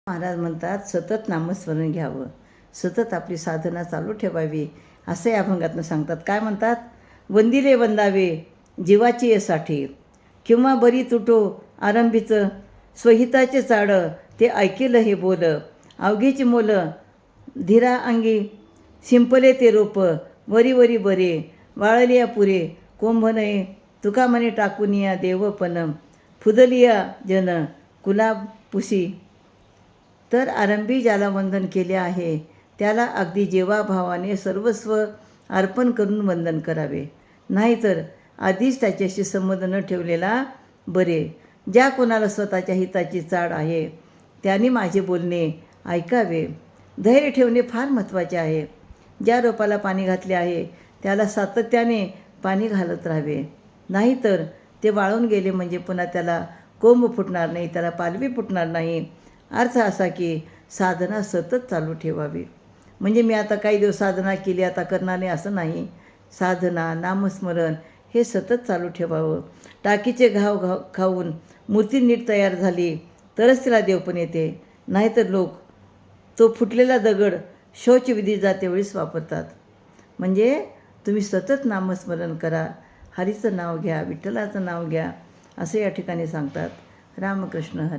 महाराज म्हणतात सतत नामस्मरण घ्यावं, सतत आपली साधना चालू ठेवावी, असं या अभंगातनं सांगतात. काय म्हणतात? वंदिले वंदावे जीवाची येसाठी, किंवा बरी तुटो आरंभीचं स्वहिताचे चाडं, ते ऐकेलं हे बोल अवघीची मोलं, धीरा अंगी शिंपले ते रोप, वरी वरी बरे वाळलिया पुरे, कोंभ नये तुका म्हणे टाकूनिया देवपन, फुदलिया जन कुलाब पुसी. तर आरंभी ज्याला वंदन केले आहे त्याला अगदी जेवाभावाने सर्वस्व अर्पण करून वंदन करावे, नाहीतर आधीच त्याच्याशी संबंध न ठेवलेला बरे. ज्या कोणाला स्वतःच्या हिताची चाड आहे त्यांनी माझे बोलणे ऐकावे. धैर्य ठेवणे फार महत्त्वाचे आहे. ज्या रोपाला पाणी घातले आहे त्याला सातत्याने पाणी घालत राहावे, नाहीतर ते वाळून गेले म्हणजे पुन्हा त्याला कोंब फुटणार नाही, त्याला पालवी फुटणार नाही. अर्थ असा की साधना सतत चालू ठेवावी. म्हणजे मी आता काही दिवस साधना केली आता करणार नाही असं नाही. साधना नामस्मरण हे सतत चालू ठेवावं. टाकीचे घाव खाऊन मूर्ती नीट तयार झाली तरच तिला देवपण येते, नाहीतर लोक तो फुटलेला दगड शौचविधी जातेवेळीच वापरतात. म्हणजे तुम्ही सतत नामस्मरण करा, हरीचं नाव घ्या, विठ्ठलाचं नाव घ्या, असं या ठिकाणी सांगतात. रामकृष्ण हरी.